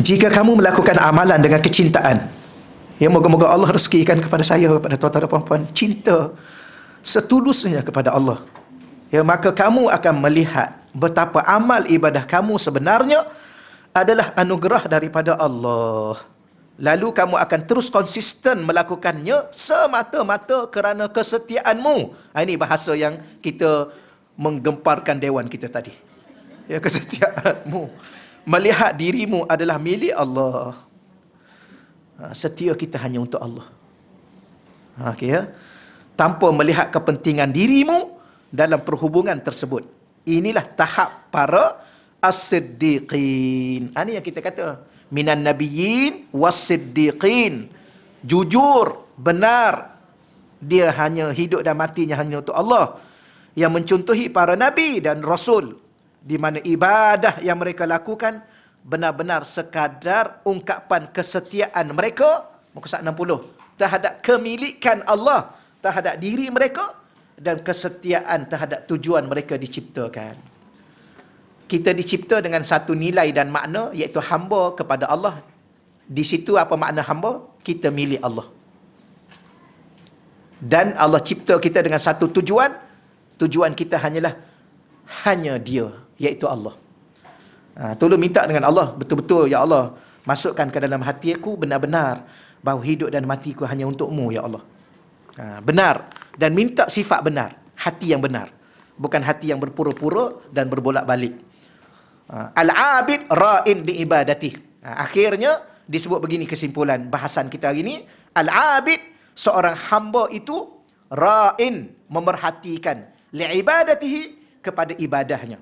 Jika kamu melakukan amalan dengan kecintaan, ya moga-moga Allah rezekikan kepada saya, kepada tuan-tuan dan puan-puan, cinta setulusnya kepada Allah, ya, maka kamu akan melihat betapa amal ibadah kamu sebenarnya adalah anugerah daripada Allah. Lalu kamu akan terus konsisten melakukannya semata-mata kerana kesetiaanmu. Ini bahasa yang kita menggemparkan dewan kita tadi. Ya, kesetiaanmu. Melihat dirimu adalah milik Allah. Setia kita hanya untuk Allah. Okay, ya? Tanpa melihat kepentingan dirimu dalam perhubungan tersebut. Inilah tahap para as-siddiqin. Ini yang kita kata. Minan nabiyyin was-siddiqin. Jujur, benar. Dia hanya hidup dan matinya hanya untuk Allah. Yang mencontohi para nabi dan rasul. Di mana ibadah yang mereka lakukan benar-benar sekadar ungkapan kesetiaan mereka, muka surat 60, terhadap kemilikan Allah terhadap diri mereka dan kesetiaan terhadap tujuan mereka diciptakan. Kita dicipta dengan satu nilai dan makna, iaitu hamba kepada Allah. Di situ apa makna hamba? Kita milik Allah. Dan Allah cipta kita dengan satu tujuan. Tujuan kita hanya Dia, iaitu Allah. Tolong minta dengan Allah, betul-betul ya Allah, masukkan ke dalam hati aku benar-benar bahawa hidup dan matiku hanya untuk-Mu ya Allah. Benar. Dan minta sifat benar, hati yang benar, bukan hati yang berpura-pura dan berbolak-balik. Al-abid ra'in bi ibadati. Akhirnya disebut begini kesimpulan bahasan kita hari ini. Al-abid, seorang hamba itu ra'in, memerhatikan, li'ibadatihi, kepada ibadahnya.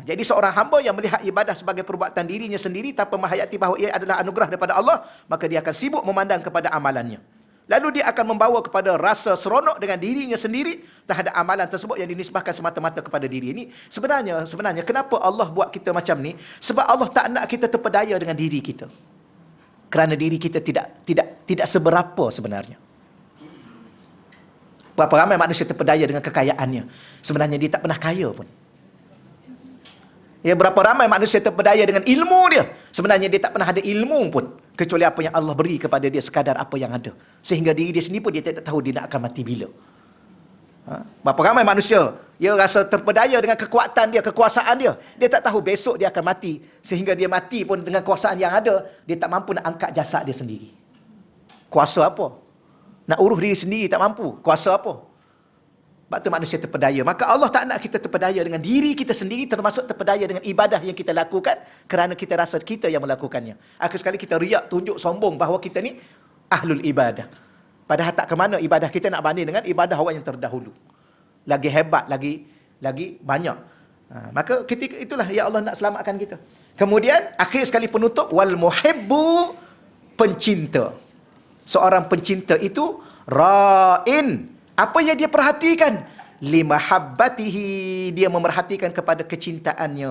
Jadi seorang hamba yang melihat ibadah sebagai perbuatan dirinya sendiri tanpa menghayati bahawa ia adalah anugerah daripada Allah, maka dia akan sibuk memandang kepada amalannya. Lalu dia akan membawa kepada rasa seronok dengan dirinya sendiri terhadap amalan tersebut yang dinisbahkan semata-mata kepada diri ini. Sebenarnya kenapa Allah buat kita macam ni? Sebab Allah tak nak kita terpedaya dengan diri kita. Kerana diri kita tidak seberapa sebenarnya. Berapa ramai manusia terpedaya dengan kekayaannya, sebenarnya dia tak pernah kaya pun. Ya, berapa ramai manusia terpedaya dengan ilmu dia, sebenarnya dia tak pernah ada ilmu pun, kecuali apa yang Allah beri kepada dia, sekadar apa yang ada. Sehingga diri dia sendiri pun dia tak tahu dia nak akan mati bila. Berapa ramai manusia, dia rasa terpedaya dengan kekuatan dia, kekuasaan dia. Dia tak tahu besok dia akan mati. Sehingga dia mati pun dengan kuasaan yang ada, dia tak mampu nak angkat jasad dia sendiri. Kuasa apa? Nak urus diri sendiri tak mampu. Kuasa apa? Sebab tu manusia terpedaya. Maka Allah tak nak kita terpedaya dengan diri kita sendiri, termasuk terpedaya dengan ibadah yang kita lakukan, kerana kita rasa kita yang melakukannya. Akhir sekali kita riak, tunjuk, sombong bahawa kita ni ahlul ibadah. Padahal tak ke mana ibadah kita nak banding dengan ibadah orang yang terdahulu. Lagi hebat, lagi banyak. Maka ketika itulah ya Allah nak selamatkan kita. Kemudian akhir sekali penutup, wal muhibbu, pencinta. Seorang pencinta itu ra'in. Apa yang dia perhatikan? Limahabbatihi, dia memerhatikan kepada kecintaannya.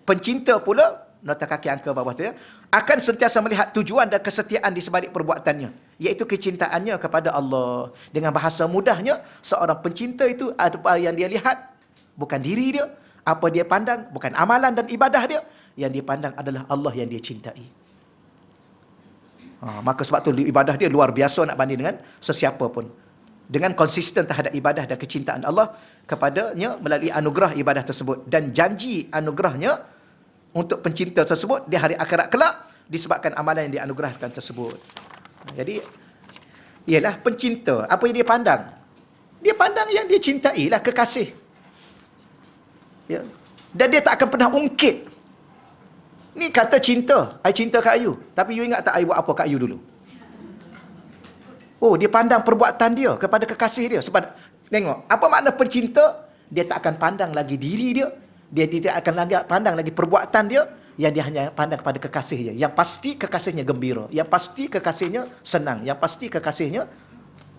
Pencinta pula, nota kaki angka bawah tu ya, akan sentiasa melihat tujuan dan kesetiaan di sebalik perbuatannya, iaitu kecintaannya kepada Allah. Dengan bahasa mudahnya, seorang pencinta itu apa yang dia lihat bukan diri dia, apa dia pandang bukan amalan dan ibadah dia, yang dia pandang adalah Allah yang dia cintai. Maka sebab tu ibadah dia luar biasa nak banding dengan sesiapa pun. Dengan konsisten terhadap ibadah dan kecintaan Allah kepadanya melalui anugerah ibadah tersebut. Dan janji anugerahnya untuk pencinta tersebut di hari akhirat kelak disebabkan amalan yang dianugerahkan tersebut. Jadi, ialah pencinta. Apa yang dia pandang? Dia pandang yang dia cintai lah, kekasih. Ya. Dan dia tak akan pernah ungkit. Ni kata cinta. I cinta kat you. Tapi you ingat tak I buat apa kat you dulu? Oh, dia pandang perbuatan dia kepada kekasih dia. Sebab, tengok, apa makna pencinta? Dia tak akan pandang lagi diri dia. Dia tidak akan lagi pandang lagi perbuatan dia. Yang dia hanya pandang kepada kekasih dia. Yang pasti kekasihnya gembira. Yang pasti kekasihnya senang. Yang pasti kekasihnya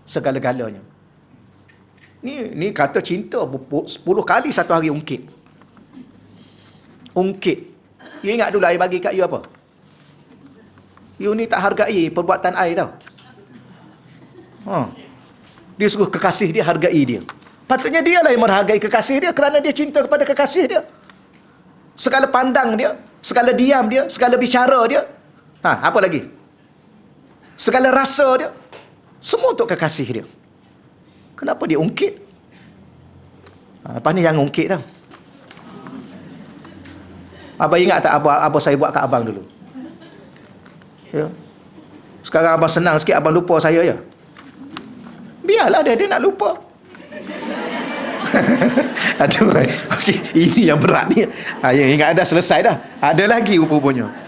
segala-galanya. Ni kata cinta 10 kali satu hari ungkit. Ungkit. You ingat dulu I bagi kat you apa? You ni tak hargai perbuatan I tau. Dia suruh kekasih dia hargai dia. Patutnya dia lah yang menghargai kekasih dia kerana dia cinta kepada kekasih dia. segala pandang dia, segala diam dia, segala bicara dia. Apa lagi? Segala rasa dia. Semua untuk kekasih dia. Kenapa dia ungkit? Lepas ni jangan ungkit tau. Abang ingat tak apa saya buat kat abang dulu? Ya. Sekarang abang senang sikit, abang lupa saya ya. Biarlah dia nak lupa. Aduh, okay. Ini yang berat ni. Yang ingat dah selesai dah. Ada lagi rupa-rupanya.